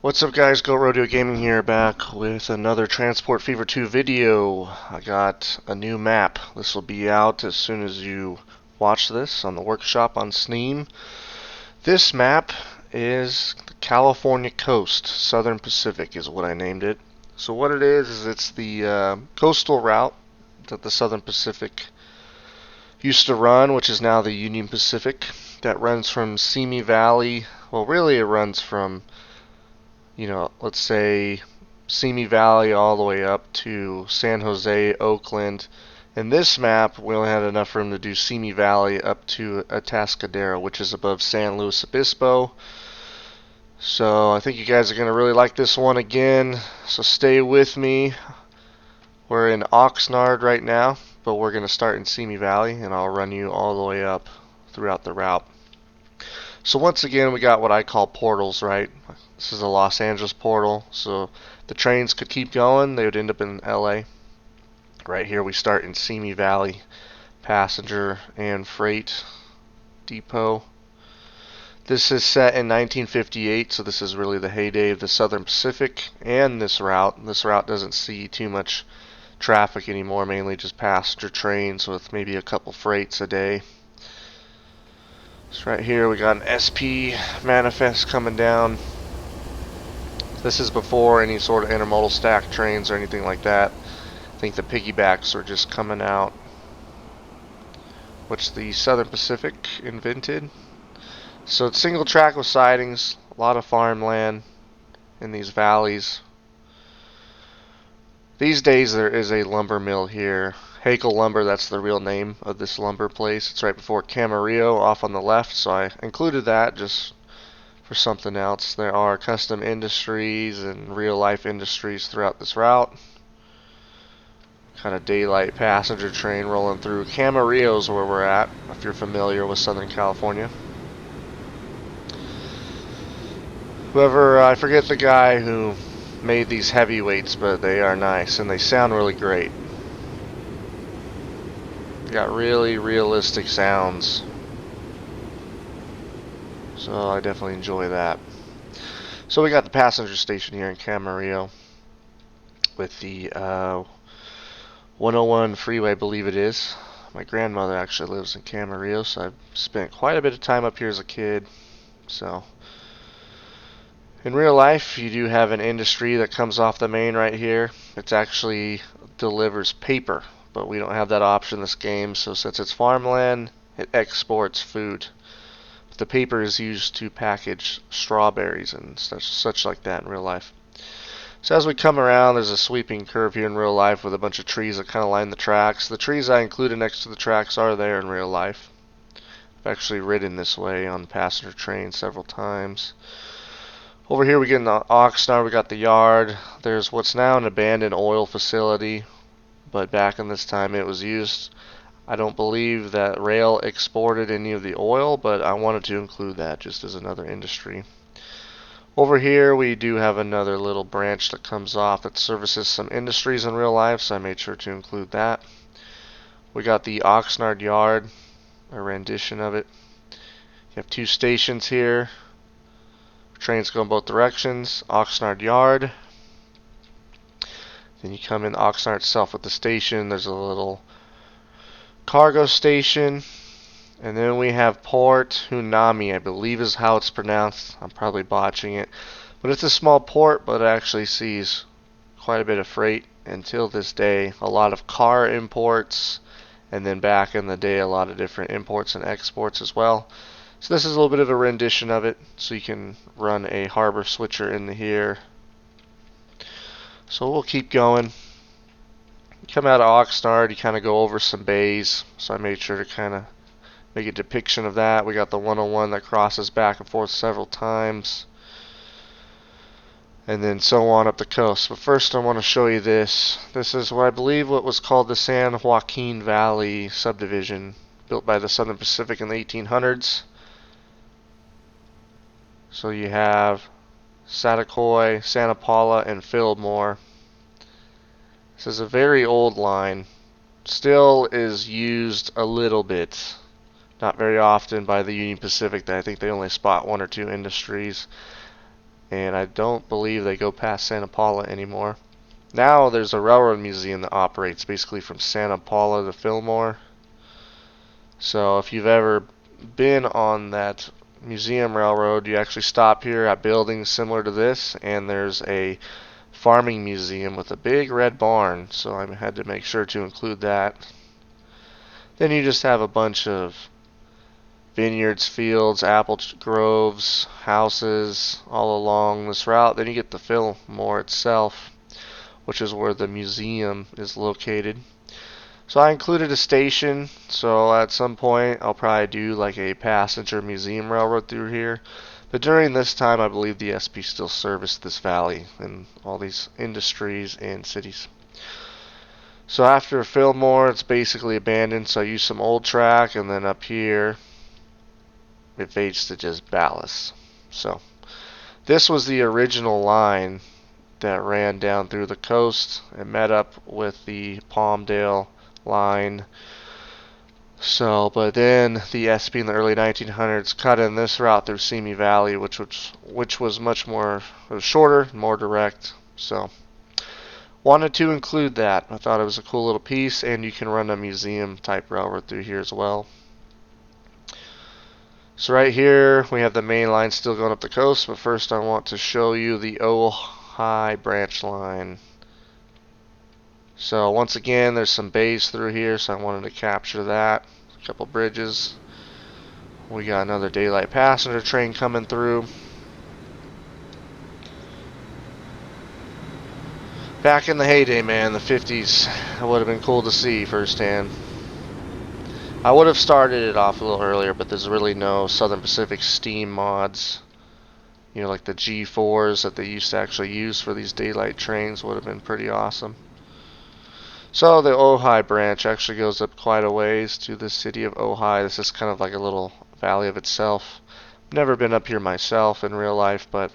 What's up guys, Go Rodeo Gaming here, back with another Transport Fever 2 video. I got a new map. This will be out as soon as you watch this on the workshop on Steam. This map is the California coast, Southern Pacific is what I named it. So what it is it's the coastal route that the Southern Pacific used to run, which is now the Union Pacific, that runs from Simi Valley. Well, really it runs from, let's say Simi Valley all the way up to San Jose, Oakland. In this map, we only had enough room to do Simi Valley up to Atascadero, which is above San Luis Obispo. So I think you guys are going to really like this one again. So stay with me. We're in Oxnard right now, but we're going to start in Simi Valley, and I'll run you all the way up throughout the route. So once again, we got what I call portals, right? This is a Los Angeles portal, so the trains could keep going, they would end up in LA. Right here we start in Simi Valley, passenger and freight depot. This is set in 1958, so this is really the heyday of the Southern Pacific and this route. This route doesn't see too much traffic anymore, mainly just passenger trains with maybe a couple freights a day. So right here we got an SP manifest coming down. This is before any sort of intermodal stack trains or anything like that. I think the piggybacks are just coming out, which the Southern Pacific invented. So it's single track with sidings, a lot of farmland in these valleys. These days there is a lumber mill here. Hakel Lumber, that's the real name of this lumber place. It's right before Camarillo off on the left, so I included that just for something else. There are custom industries and real life industries throughout this route. Kind of daylight passenger train rolling through. Camarillo's where we're at, if you're familiar with Southern California. I forget the guy who made these heavyweights, but they are nice and they sound really great. Got really realistic sounds, so I definitely enjoy that. So we got the passenger station here in Camarillo with the 101 freeway, I believe it is. My grandmother actually lives in Camarillo, so I've spent quite a bit of time up here as a kid. So in real life, you do have an industry that comes off the main right here. It actually delivers paper, but we don't have that option in this game, so since it's farmland, it exports food. But the paper is used to package strawberries and such like that in real life. So as we come around, there's a sweeping curve here in real life with a bunch of trees that kind of line the tracks. The trees I included next to the tracks are there in real life. I've actually ridden this way on passenger trains several times. Over here we get in the Oxnard, we got the yard. There's what's now an abandoned oil facility, but back in this time it was used. I don't believe that rail exported any of the oil, but I wanted to include that just as another industry. Over here we do have another little branch that comes off that services some industries in real life, so I made sure to include that. We got the Oxnard Yard, a rendition of it. You have two stations here. Trains go in both directions. Oxnard Yard. Then you come in Oxnard itself with the station. There's a little cargo station. And then we have Port Hunami, I believe is how it's pronounced. I'm probably botching it. But it's a small port, but it actually sees quite a bit of freight until this day. A lot of car imports, and then back in the day a lot of different imports and exports as well. So this is a little bit of a rendition of it, so you can run a harbor switcher in here. So we'll keep going. You come out of Oxnard, you kind of go over some bays, so I made sure to kind of make a depiction of that. We got the 101 that crosses back and forth several times, and then so on up the coast. But first I want to show you this. This is what I believe what was called the San Joaquin Valley Subdivision, built by the Southern Pacific in the 1800s. So you have Satacoy, Santa Paula, and Fillmore. This is a very old line. Still is used a little bit. Not very often by the Union Pacific. I think they only spot one or two industries. and I don't believe they go past Santa Paula anymore. Now there's a railroad museum that operates basically from Santa Paula to Fillmore. So if you've ever been on that museum railroad, you actually stop here at buildings similar to this, and there's a farming museum with a big red barn, so I had to make sure to include that. Then you just have a bunch of vineyards, fields, apple groves, houses all along this route. Then you get to Fillmore itself, which is where the museum is located. So I included a station, so at some point I'll probably do like a passenger museum railroad through here. But during this time, I believe the SP still serviced this valley and all these industries and cities. So after Fillmore, it's basically abandoned, so I used some old track, and then up here it fades to just ballast. So this was the original line that ran down through the coast and met up with the Palmdale line. So, but then the SP in the early 1900s cut in this route through Simi Valley, which was much more, it was shorter, more direct. So, wanted to include that. I thought it was a cool little piece, and you can run a museum type railroad through here as well. So right here we have the main line still going up the coast, but first I want to show you the Ojai Branch line. So once again, there's some bays through here, so I wanted to capture that. A couple bridges. We got another daylight passenger train coming through. Back in the heyday, man, the 50s, that would have been cool to see firsthand. I would have started it off a little earlier, but there's really no Southern Pacific steam mods. You know, like the G4s that they used to actually use for these daylight trains would have been pretty awesome. So the Ojai Branch actually goes up quite a ways to the city of Ojai. This is kind of like a little valley of itself. Never been up here myself in real life, but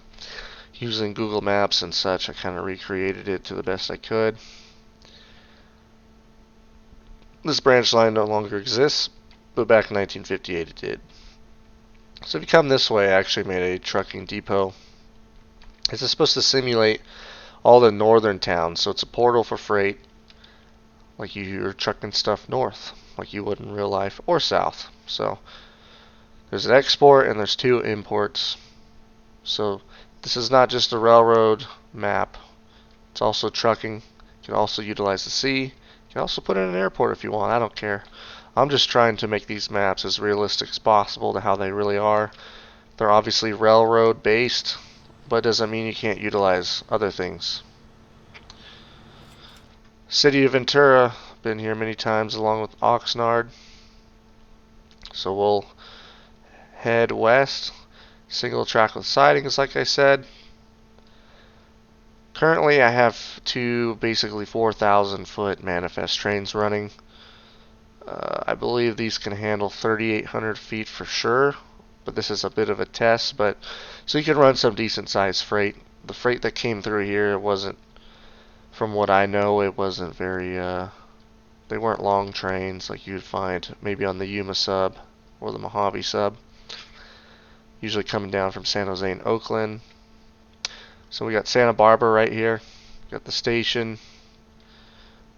using Google Maps and such, I kind of recreated it to the best I could. This branch line no longer exists, but back in 1958 it did. So if you come this way, I actually made a trucking depot. This is supposed to simulate all the northern towns, so it's a portal for freight, like you're trucking stuff north, like you would in real life, or south. So there's an export and there's two imports. So this is not just a railroad map, it's also trucking. You can also utilize the sea. You can also put in an airport if you want, I don't care. I'm just trying to make these maps as realistic as possible to how they really are. They're obviously railroad based, but it doesn't mean you can't utilize other things. City of Ventura, been here many times along with Oxnard. So we'll head west. Single track with sidings, like I said. Currently I have two basically 4,000 foot manifest trains running. I believe these can handle 3,800 feet for sure, but this is a bit of a test. But so you can run some decent sized freight. The freight that came through here wasn't, from what I know, it wasn't very, they weren't long trains like you'd find maybe on the Yuma sub or the Mojave sub. Usually coming down from San Jose and Oakland. So we got Santa Barbara right here. Got the station.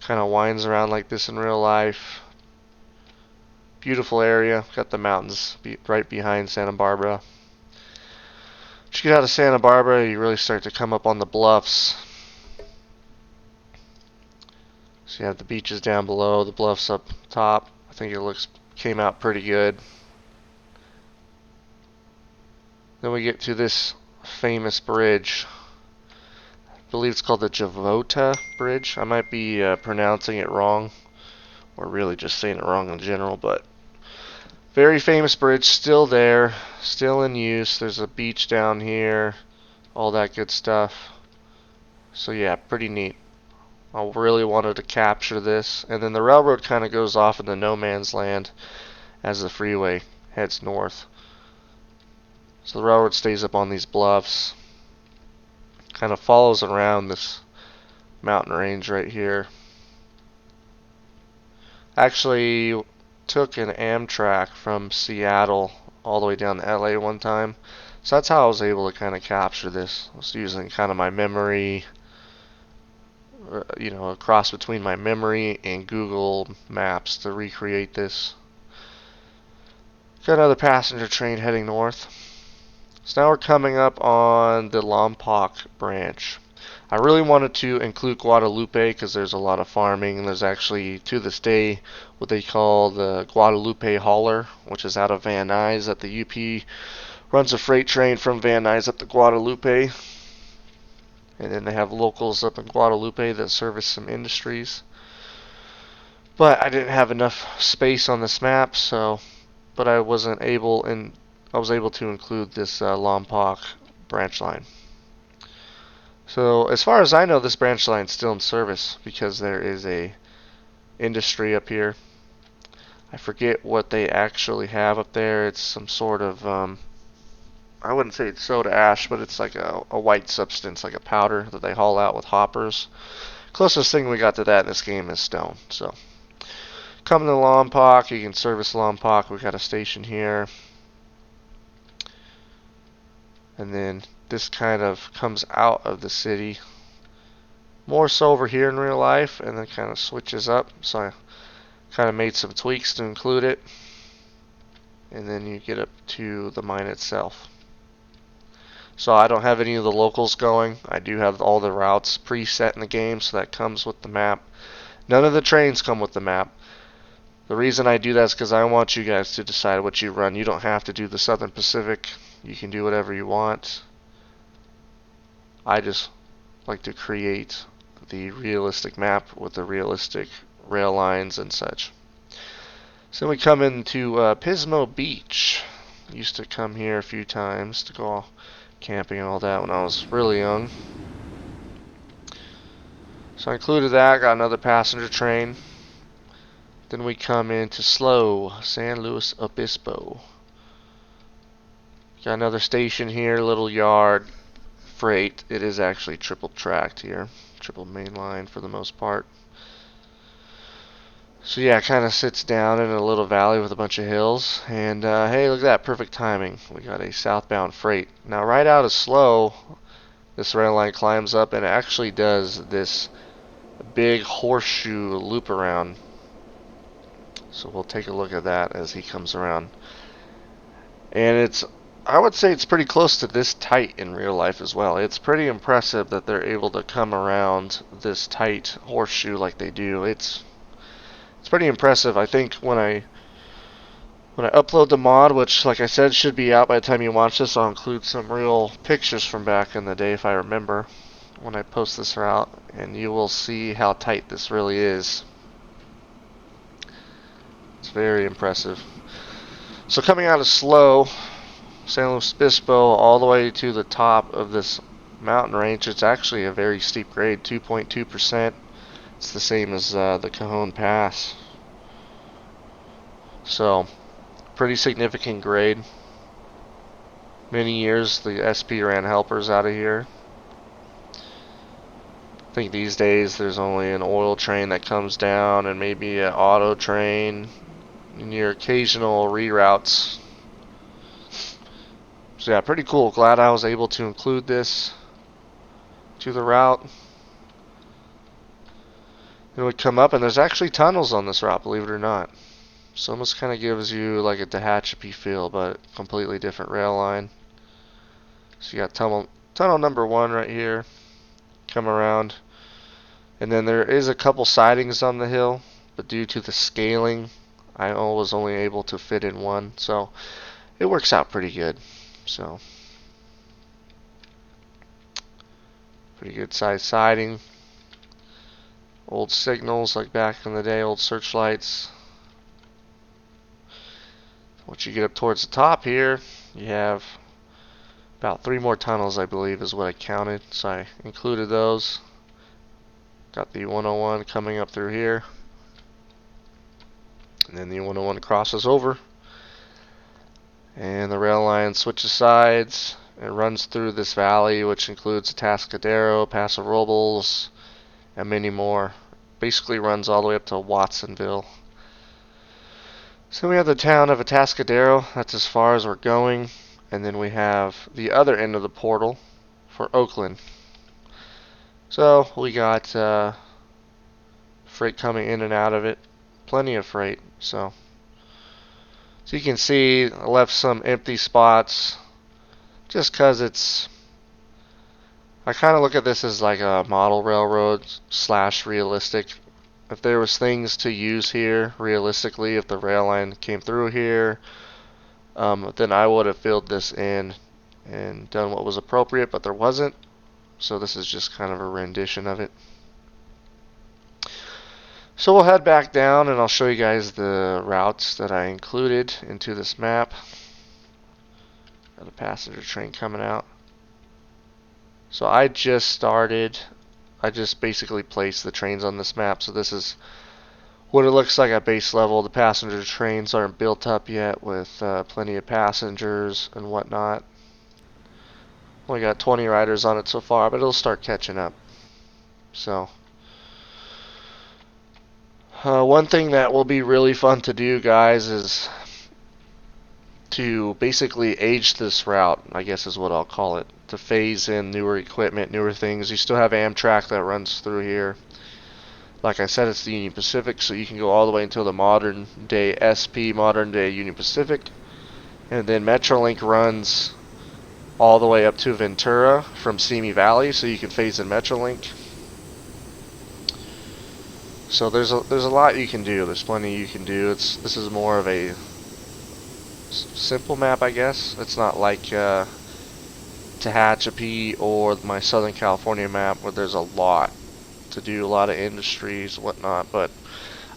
Kind of winds around like this in real life. Beautiful area. Got the mountains right behind Santa Barbara. Once you get out of Santa Barbara, you really start to come up on the bluffs. So you have the beaches down below, the bluffs up top. I think it came out pretty good. Then we get to this famous bridge. I believe it's called the Javota Bridge. I might be pronouncing it wrong, or really just saying it wrong in general, but very famous bridge, still there, still in use. There's a beach down here, all that good stuff. So yeah, pretty neat. I really wanted to capture this. And then the railroad kind of goes off into no man's land as the freeway heads north. So the railroad stays up on these bluffs, kind of follows around this mountain range right here. Actually took an Amtrak from Seattle all the way down to LA one time. So that's how I was able to kind of capture this. I was using kind of my memory, a cross between my memory and Google Maps to recreate this. Got another passenger train heading north. So now we're coming up on the Lompoc branch. I really wanted to include Guadalupe because there's a lot of farming, and there's actually, to this day, what they call the Guadalupe Hauler, which is out of Van Nuys, that the UP runs a freight train from Van Nuys up to Guadalupe. And then they have locals up in Guadalupe that service some industries. But I didn't have enough space on this map, but I was able to include this Lompoc branch line. So as far as I know, this branch line is still in service because there is a industry up here. I forget what they actually have up there. It's some sort of, I wouldn't say it's soda ash, but it's like a white substance, like a powder that they haul out with hoppers. Closest thing we got to that in this game is stone. So coming to Lompoc, you can service Lompoc. We got a station here. And then this kind of comes out of the city, more so over here in real life, and then kind of switches up. So I kind of made some tweaks to include it, and then you get up to the mine itself. So I don't have any of the locals going. I do have all the routes preset in the game, so that comes with the map. None of the trains come with the map. The reason I do that is because I want you guys to decide what you run. You don't have to do the Southern Pacific. You can do whatever you want. I just like to create the realistic map with the realistic rail lines and such. So we come into Pismo Beach. I used to come here a few times to go camping and all that when I was really young. So I included that, got another passenger train. Then we come into Slow, San Luis Obispo. Got another station here, little yard, freight. It is actually triple tracked here, triple main line for the most part. So yeah, it kind of sits down in a little valley with a bunch of hills. And hey, look at that, perfect timing. We got a southbound freight. Now right out of Slow, this rail line climbs up and it actually does this big horseshoe loop around. So we'll take a look at that as he comes around. And I would say it's pretty close to this tight in real life as well. It's pretty impressive that they're able to come around this tight horseshoe like they do. It's pretty impressive. I think when I upload the mod, which like I said should be out by the time you watch this, I'll include some real pictures from back in the day if I remember when I post this route, and you will see how tight this really is. It's very impressive. So coming out of Slow, San Luis Obispo, all the way to the top of this mountain range, it's actually a very steep grade, 2.2%. It's the same as the Cajon Pass. So, pretty significant grade. Many years the SP ran helpers out of here. I think these days there's only an oil train that comes down and maybe an auto train and your occasional reroutes. So yeah, pretty cool. Glad I was able to include this to the route. Then we come up and there's actually tunnels on this route, believe it or not. So almost kind of gives you like a Tehachapi feel, but completely different rail line. So you got tunnel number 1 right here. Come around. And then there is a couple sidings on the hill, but due to the scaling, I was only able to fit in one. So it works out pretty good. So pretty good size siding. Old signals like back in the day, old searchlights. Once you get up towards the top here, you have about 3 more tunnels, I believe, is what I counted. So I included those. Got the 101 coming up through here. And then the 101 crosses over. And the rail line switches sides. It runs through this valley, which includes Atascadero, Paso Robles, and many more. Basically runs all the way up to Watsonville. So we have the town of Atascadero. That's as far as we're going. and then we have the other end of the portal for Oakland. So we got freight coming in and out of it, plenty of freight. So you can see I left some empty spots just because it's, I kind of look at this as like a model railroad slash realistic. If there was things to use here realistically, if the rail line came through here, then I would have filled this in and done what was appropriate, but there wasn't. So this is just kind of a rendition of it. So we'll head back down and I'll show you guys the routes that I included into this map. Got a passenger train coming out. So I just basically placed the trains on this map. So this is what it looks like at base level. The passenger trains aren't built up yet with plenty of passengers and whatnot. Only got 20 riders on it so far, but it'll start catching up. So one thing that will be really fun to do, guys, is to basically age this route, I guess is what I'll call it, to phase in newer equipment, newer things. You still have Amtrak that runs through here. Like I said, it's the Union Pacific, so you can go all the way until the modern day SP, modern day Union Pacific. And then Metrolink runs all the way up to Ventura from Simi Valley, so you can phase in Metrolink. So there's a lot you can do. There's plenty you can do. This is more of a simple map, I guess. It's not like Tehachapi or my Southern California map where there's a lot to do, a lot of industries, whatnot. But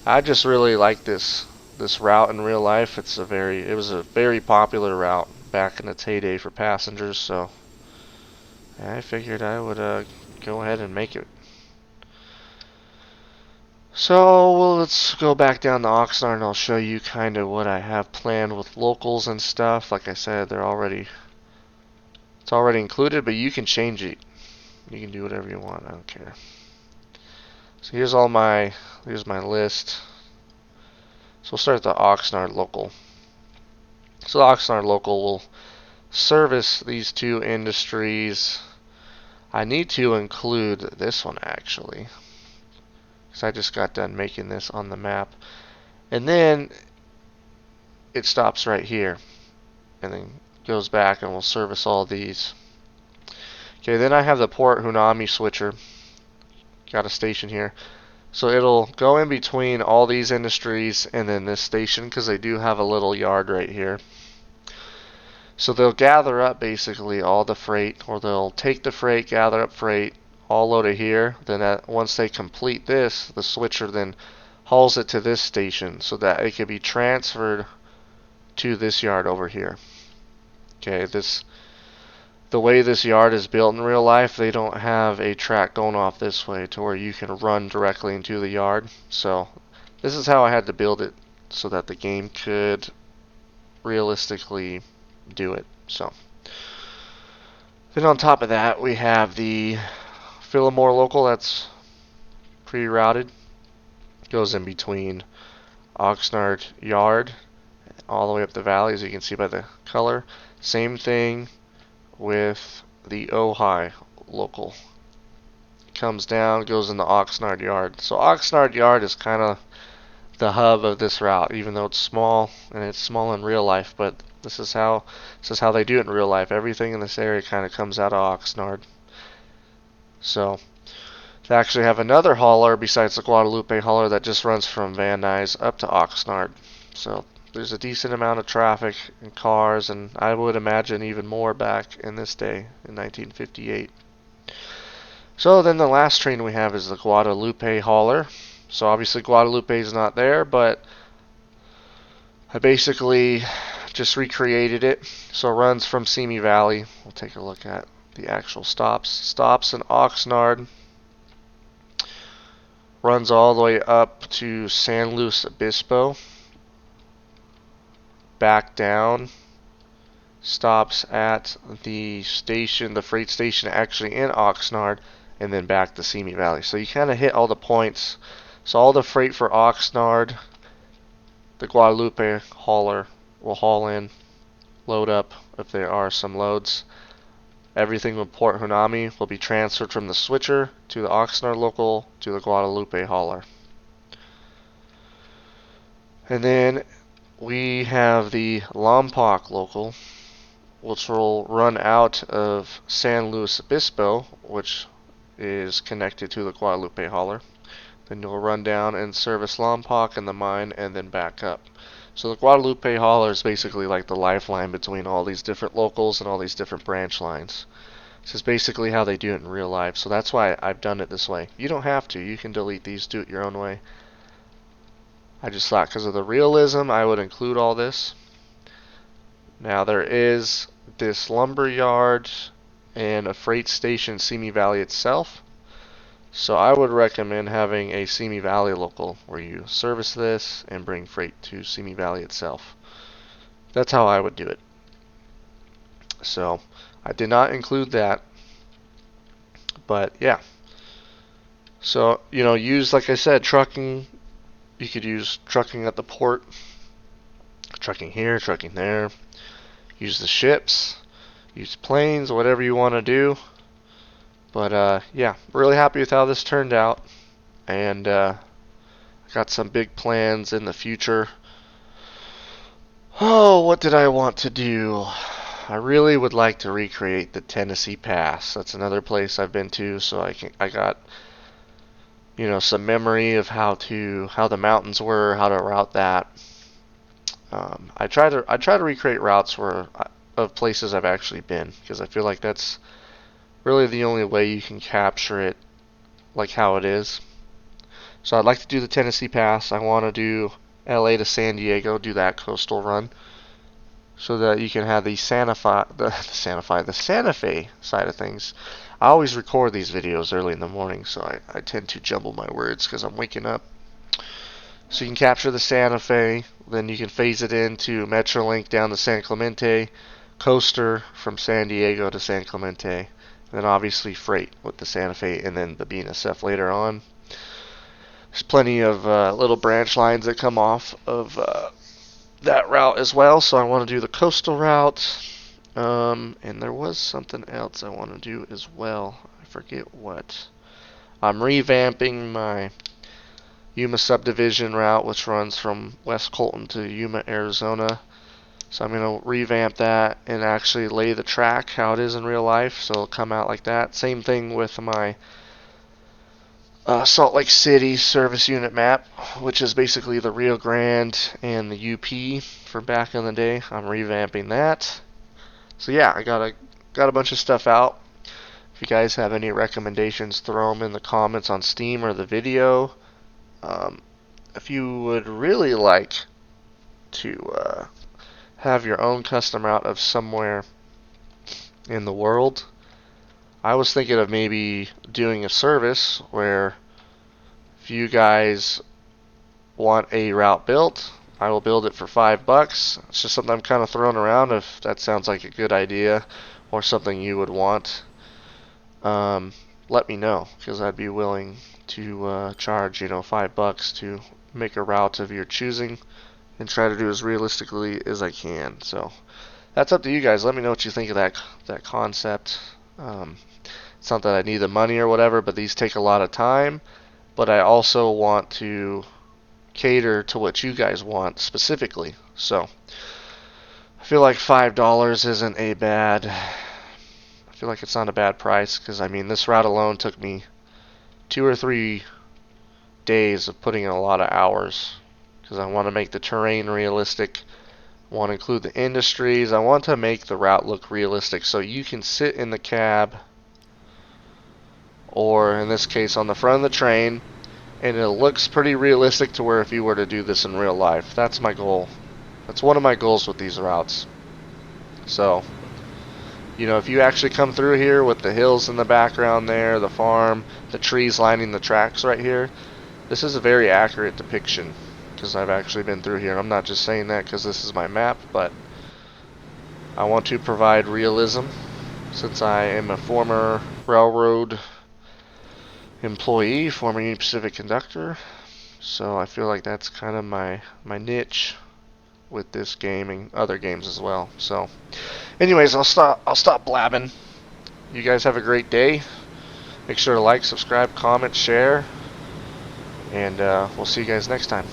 I just really like this route in real life. It was a very popular route back in its heyday for passengers. So I figured I would go ahead and make it. So let's go back down to Oxnard and I'll show you kind of what I have planned with locals and stuff. Like I said, it's already included, but you can change it. You can do whatever you want. I don't care. So here's my list. So we'll start at the Oxnard local. So the Oxnard local will service these two industries. I need to include this one actually, because I just got done making this on the map. And then it stops right here and then goes back and will service all these. Okay, then I have the Port Hunami switcher. Got a station here. So it'll go in between all these industries and then this station, because they do have a little yard right here. So they'll gather up basically all the freight, or they'll take the freight, gather up freight, all load it here. Then once they complete this, the switcher then hauls it to this station so that it can be transferred to this yard over here. Okay, the way this yard is built in real life, they don't have a track going off this way to where you can run directly into the yard. So this is how I had to build it so that the game could realistically do it. So then on top of that, we have the Fillmore local that's pre-routed. Goes in between Oxnard Yard all the way up the valley, as you can see by the color. Same thing with the Ojai local. It comes down, goes in the Oxnard Yard. So Oxnard Yard is kind of the hub of this route, even though it's small, and it's small in real life, but this is how they do it in real life. Everything in this area kind of comes out of Oxnard. So they actually have another hauler besides the Guadalupe Hauler that just runs from Van Nuys up to Oxnard. So there's a decent amount of traffic and cars, and I would imagine even more back in this day in 1958. So then the last train we have is the Guadalupe Hauler. So obviously Guadalupe is not there, but I basically just recreated it. So it runs from Simi Valley. We'll take a look at the actual stops. Stops in Oxnard. Runs all the way up to San Luis Obispo. Back down. Stops at the station, the freight station actually in Oxnard, and then back to Simi Valley. So you kind of hit all the points. So all the freight for Oxnard, the Guadalupe hauler will haul in. load up if there are some loads. Everything with Port Hunami will be transferred from the switcher to the Oxnard local to the Guadalupe Hauler. And then we have the Lompoc local, which will run out of San Luis Obispo, which is connected to the Guadalupe Hauler. Then you'll run down and service Lompoc and the mine and then back up. So the Guadalupe Hauler is basically like the lifeline between all these different locals and all these different branch lines. This is basically how they do it in real life. So that's why I've done it this way. You don't have to. You can delete these, do it your own way. I just thought because of the realism I would include all this. Now there is this lumber yard and a freight station in Simi Valley itself. So I would recommend having a Simi Valley local where you service this and bring freight to Simi Valley itself. That's how I would do it. So I did not include that, but yeah. So, use, like I said, trucking. You could use trucking at the port, trucking here, trucking there. Use the ships, use planes, whatever you want to do. But yeah, really happy with how this turned out, and got some big plans in the future. Oh, what did I want to do? I really would like to recreate the Tennessee Pass. That's another place I've been to, so I got some memory of how the mountains were, how to route that. I try to recreate routes of places I've actually been, because I feel like that's really the only way you can capture it like how it is. So I'd like to do the Tennessee Pass. I want to do LA to San Diego, do that coastal run, so that you can have the Santa Fe side of things. I always record these videos early in the morning, so I tend to jumble my words because I'm waking up. So you can capture the Santa Fe, then you can phase it into Metrolink down to San Clemente, coaster from San Diego to San Clemente, and then obviously freight with the Santa Fe and then the BNSF later on. There's plenty of little branch lines that come off of that route as well, so I want to do the coastal route. And there was something else I want to do as well. I forget what. I'm revamping my Yuma Subdivision route, which runs from West Colton to Yuma, Arizona. So I'm going to revamp that and actually lay the track how it is in real life, so it'll come out like that. Same thing with my Salt Lake City service unit map, which is basically the Rio Grande and the UP from back in the day. I'm revamping that. So yeah, I got a bunch of stuff out. If you guys have any recommendations, throw them in the comments on Steam or the video. If you would really like to have your own custom route of somewhere in the world, I was thinking of maybe doing a service where if you guys want a route built, I will build it for $5. It's just something I'm kind of throwing around. If that sounds like a good idea or something you would want, let me know, because I'd be willing to charge $5 to make a route of your choosing and try to do as realistically as I can. So that's up to you guys. Let me know what you think of that concept. It's not that I need the money or whatever, but these take a lot of time. But I also want to cater to what you guys want specifically. So I feel like $5 isn't a bad. I feel like it's not a bad price, because this route alone took me 2 or 3 days of putting in a lot of hours, because I want to make the terrain realistic. I want to include the industries. I want to make the route look realistic so you can sit in the cab, or in this case on the front of the train, and it looks pretty realistic to where if you were to do this in real life. That's my goal. That's one of my goals with these routes. So, if you actually come through here with the hills in the background there, the farm, the trees lining the tracks right here, this is a very accurate depiction, because I've actually been through here. I'm not just saying that because this is my map, but I want to provide realism, since I am a former railroad employee, former Union Pacific conductor. So I feel like that's kind of my niche with this game and other games as well. So, anyways, I'll stop blabbing. You guys have a great day. Make sure to like, subscribe, comment, share, and we'll see you guys next time.